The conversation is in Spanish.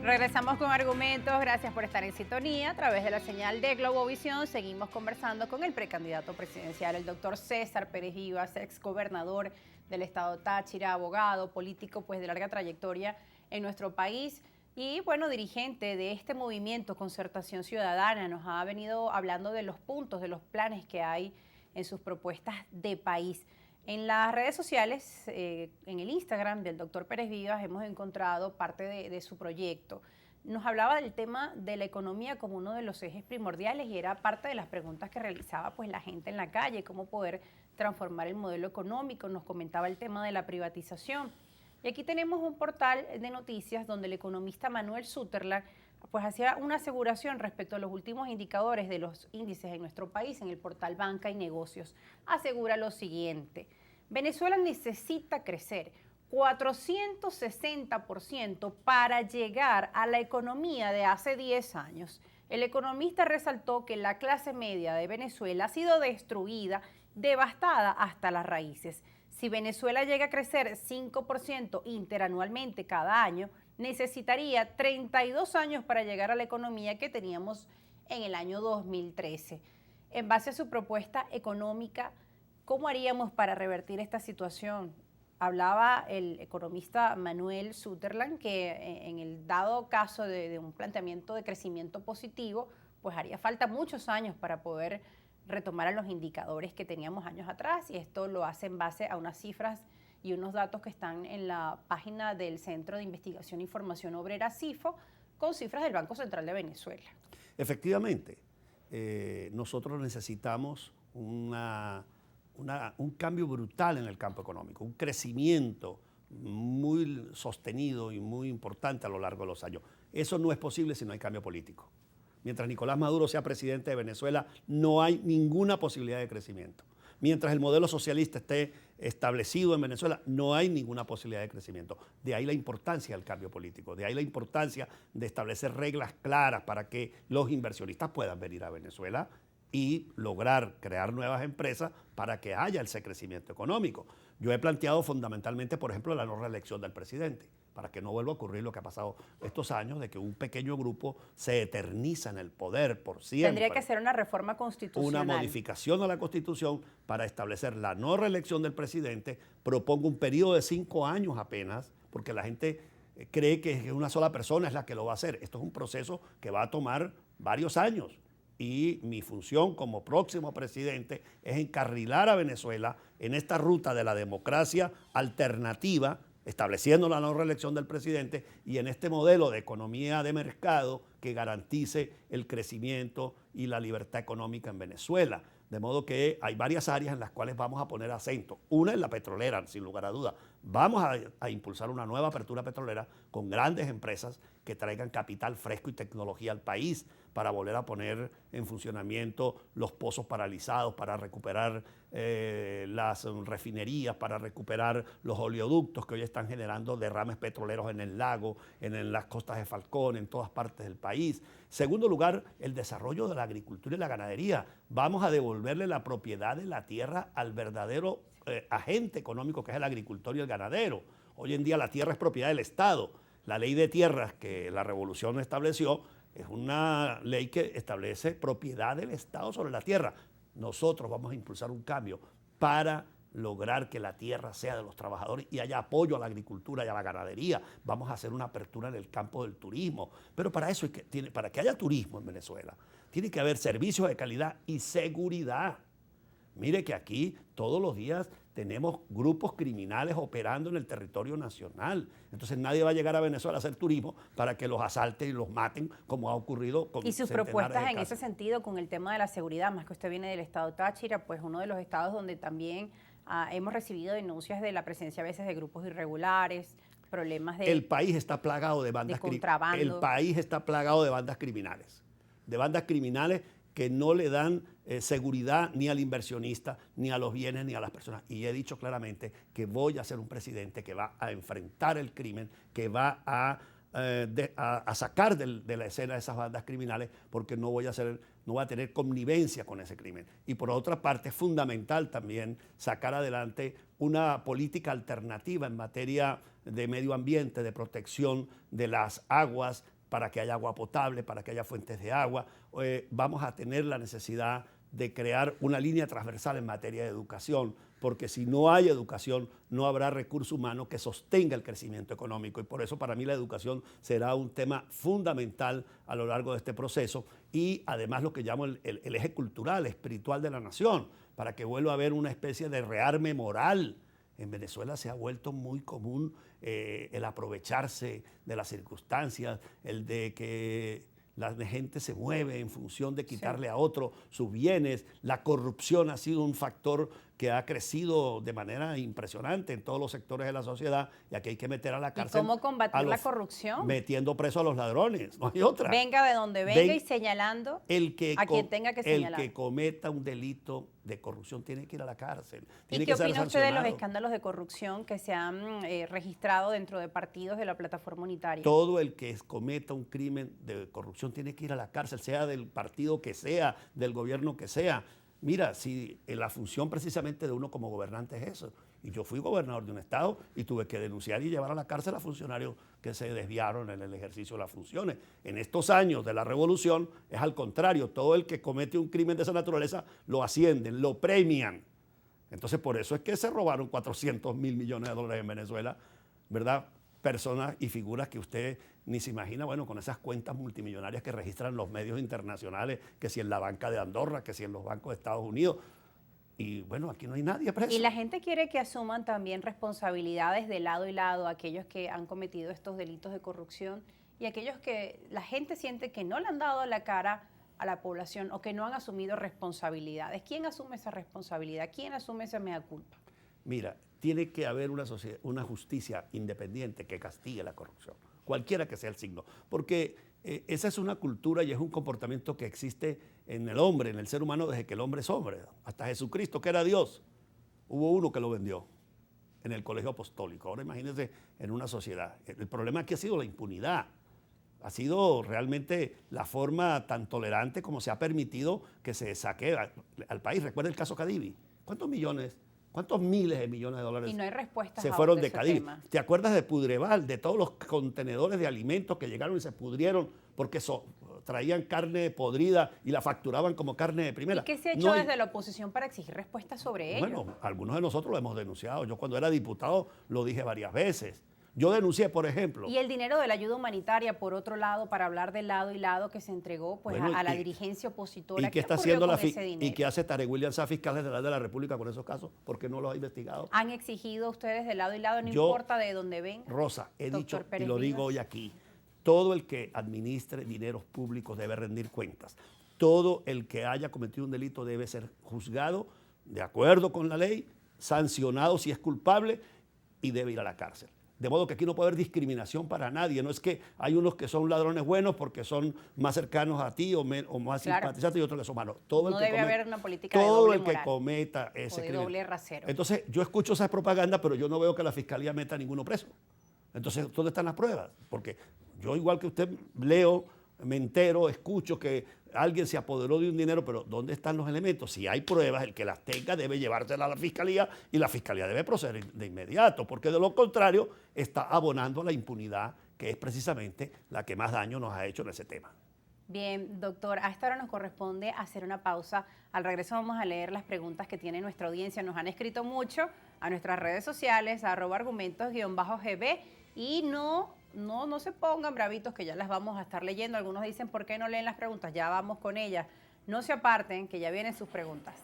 Regresamos con argumentos, gracias por estar en sintonía. A través de la señal de Globovisión seguimos conversando con el precandidato presidencial, el doctor César Pérez Vivas, exgobernador del estado Táchira, abogado, político pues de larga trayectoria en nuestro país y bueno, dirigente de este movimiento Concertación Ciudadana. Nos ha venido hablando de los puntos, de los planes que hay en sus propuestas de país. En las redes sociales, en el Instagram del doctor Pérez Vivas, hemos encontrado parte de su proyecto. Nos hablaba del tema de la economía como uno de los ejes primordiales y era parte de las preguntas que realizaba pues, la gente en la calle, cómo poder transformar el modelo económico. Nos comentaba el tema de la privatización. Y aquí tenemos un portal de noticias donde el economista Manuel Suterland pues hacía una aseguración respecto a los últimos indicadores de los índices en nuestro país en el portal Banca y Negocios. Asegura lo siguiente: Venezuela necesita crecer 460% para llegar a la economía de hace 10 años. El economista resaltó que la clase media de Venezuela ha sido destruida, devastada hasta las raíces. Si Venezuela llega a crecer 5% interanualmente cada año, necesitaría 32 años para llegar a la economía que teníamos en el año 2013. En base a su propuesta económica, ¿cómo haríamos para revertir esta situación? Hablaba el economista Manuel Suterland que en el dado caso de un planteamiento de crecimiento positivo, pues haría falta muchos años para poder retomar a los indicadores que teníamos años atrás, y esto lo hace en base a unas cifras y unos datos que están en la página del Centro de Investigación e Información Obrera CIFO, con cifras del Banco Central de Venezuela. Efectivamente, nosotros necesitamos un cambio brutal en el campo económico, un crecimiento muy sostenido y muy importante a lo largo de los años. Eso no es posible si no hay cambio político. Mientras Nicolás Maduro sea presidente de Venezuela, no hay ninguna posibilidad de crecimiento. Mientras el modelo socialista esté establecido en Venezuela, no hay ninguna posibilidad de crecimiento. De ahí la importancia del cambio político, de ahí la importancia de establecer reglas claras para que los inversionistas puedan venir a Venezuela y lograr crear nuevas empresas para que haya ese crecimiento económico. Yo he planteado fundamentalmente, por ejemplo, la no reelección del presidente, para que no vuelva a ocurrir lo que ha pasado estos años, de que un pequeño grupo se eterniza en el poder por siempre. Tendría que ser una reforma constitucional. Una modificación a la Constitución para establecer la no reelección del presidente. Propongo un periodo de 5 años apenas, porque la gente cree que una sola persona es la que lo va a hacer. Esto es un proceso que va a tomar varios años. Y mi función como próximo presidente es encarrilar a Venezuela en esta ruta de la democracia alternativa, estableciendo la no reelección del presidente y en este modelo de economía de mercado que garantice el crecimiento y la libertad económica en Venezuela. De modo que hay varias áreas en las cuales vamos a poner acento. Una es la petrolera, sin lugar a dudas. Vamos a impulsar una nueva apertura petrolera con grandes empresas que traigan capital fresco y tecnología al país para volver a poner en funcionamiento los pozos paralizados, para recuperar las refinerías, para recuperar los oleoductos que hoy están generando derrames petroleros en el lago, en las costas de Falcón, en todas partes del país. Segundo lugar, el desarrollo de la agricultura y la ganadería. Vamos a devolverle la propiedad de la tierra al verdadero agente económico que es el agricultor y el ganadero. Hoy en día la tierra es propiedad del Estado. La ley de tierras que la revolución estableció es una ley que establece propiedad del Estado sobre la tierra. Nosotros vamos a impulsar un cambio para lograr que la tierra sea de los trabajadores y haya apoyo a la agricultura y a la ganadería. Vamos a hacer una apertura en el campo del turismo. Pero para eso, para que haya turismo en Venezuela, tiene que haber servicios de calidad y seguridad. Mire que aquí todos los días tenemos grupos criminales operando en el territorio nacional. Entonces nadie va a llegar a Venezuela a hacer turismo para que los asalten y los maten, como ha ocurrido con y sus propuestas en ese sentido con el tema de la seguridad, más que usted viene del estado Táchira, pues uno de los estados donde también hemos recibido denuncias de la presencia a veces de grupos irregulares, problemas de El país está plagado de bandas criminales. El país está plagado de bandas criminales. De bandas criminales que no le dan seguridad ni al inversionista, ni a los bienes, ni a las personas. Y he dicho claramente que voy a ser un presidente que va a enfrentar el crimen, que va a sacar de la escena de esas bandas criminales, porque no voy a tener connivencia con ese crimen. Y por otra parte, es fundamental también sacar adelante una política alternativa en materia de medio ambiente, de protección de las aguas, para que haya agua potable, para que haya fuentes de agua. Vamos a tener la necesidad de crear una línea transversal en materia de educación, porque si no hay educación, no habrá recurso humano que sostenga el crecimiento económico. Y por eso para mí la educación será un tema fundamental a lo largo de este proceso y además lo que llamo el eje cultural, espiritual de la nación, para que vuelva a haber una especie de rearme moral. En Venezuela se ha vuelto muy común el aprovecharse de las circunstancias, el de que la gente se mueve en función de quitarle a otro sus bienes. La corrupción ha sido un factor que ha crecido de manera impresionante en todos los sectores de la sociedad y aquí hay que meter a la cárcel. ¿Y cómo combatir la corrupción? Metiendo preso a los ladrones, no hay otra. Venga de donde venga y señalando a quien tenga que señalar. El que cometa un delito de corrupción tiene que ir a la cárcel. ¿Y qué opina usted de los escándalos de corrupción que se han registrado dentro de partidos de la plataforma unitaria? Todo el que cometa un crimen de corrupción tiene que ir a la cárcel, sea del partido que sea, del gobierno que sea. Mira, si la función precisamente de uno como gobernante es eso. Y yo fui gobernador de un estado y tuve que denunciar y llevar a la cárcel a funcionarios que se desviaron en el ejercicio de las funciones. En estos años de la revolución es al contrario, todo el que comete un crimen de esa naturaleza lo ascienden, lo premian. Entonces por eso es que se robaron 400.000 millones de dólares en Venezuela, ¿verdad? Personas y figuras que usted ni se imagina, bueno, con esas cuentas multimillonarias que registran los medios internacionales, que si en la banca de Andorra, que si en los bancos de Estados Unidos. Y bueno, aquí no hay nadie preso. Y la gente quiere que asuman también responsabilidades de lado y lado, aquellos que han cometido estos delitos de corrupción y aquellos que la gente siente que no le han dado la cara a la población o que no han asumido responsabilidades. ¿Quién asume esa responsabilidad? ¿Quién asume esa mea culpa? Mira, tiene que haber una justicia independiente que castigue la corrupción, cualquiera que sea el signo, porque esa es una cultura y es un comportamiento que existe en el hombre, en el ser humano, desde que el hombre es hombre. Hasta Jesucristo, que era Dios, hubo uno que lo vendió en el colegio apostólico. Ahora imagínense en una sociedad. El problema aquí ha sido la impunidad. Ha sido realmente la forma tan tolerante como se ha permitido que se saque al país. Recuerda el caso Cadivi. ¿Cuántos millones? ¿Cuántos miles de millones de dólares y no hay respuestas se fueron de Cadivi? tema. ¿Te acuerdas de Pudreval, de todos los contenedores de alimentos que llegaron y se pudrieron porque traían carne podrida y la facturaban como carne de primera? ¿Y qué se ha hecho desde la oposición para exigir respuestas sobre ello? Bueno, algunos de nosotros lo hemos denunciado. Yo cuando era diputado lo dije varias veces. Yo denuncié, por ejemplo. Y el dinero de la ayuda humanitaria, por otro lado, para hablar de lado y lado que se entregó pues, bueno, a la dirigencia opositora. ¿Y qué está haciendo y qué hace Tarek William Saab, fiscal general de la República, con esos casos? ¿Por qué no los ha investigado? ¿Han exigido ustedes de lado y lado, no importa de dónde venga? Rosa, he dicho y lo digo hoy aquí, todo el que administre dineros públicos debe rendir cuentas. Todo el que haya cometido un delito debe ser juzgado de acuerdo con la ley, sancionado si es culpable y debe ir a la cárcel. De modo que aquí no puede haber discriminación para nadie. No es que hay unos que son ladrones buenos porque son más cercanos a ti o más simpatizantes y otros que son malos. No debe haber una política de doble moral. Todo el que cometa ese crimen. Doble rasero. Entonces, yo escucho esa propaganda, pero yo no veo que la fiscalía meta a ninguno preso. Entonces, ¿dónde están las pruebas? Porque yo, igual que usted, leo, me entero, escucho que alguien se apoderó de un dinero, pero ¿dónde están los elementos? Si hay pruebas, el que las tenga debe llevárselas a la fiscalía y la fiscalía debe proceder de inmediato, porque de lo contrario está abonando a la impunidad, que es precisamente la que más daño nos ha hecho en ese tema. Bien, doctor, a esta hora nos corresponde hacer una pausa. Al regreso vamos a leer las preguntas que tiene nuestra audiencia. Nos han escrito mucho a nuestras redes sociales, @argumentos_gb, y no se pongan bravitos que ya las vamos a estar leyendo. Algunos dicen, ¿por qué no leen las preguntas? Ya vamos con ellas. No se aparten, que ya vienen sus preguntas.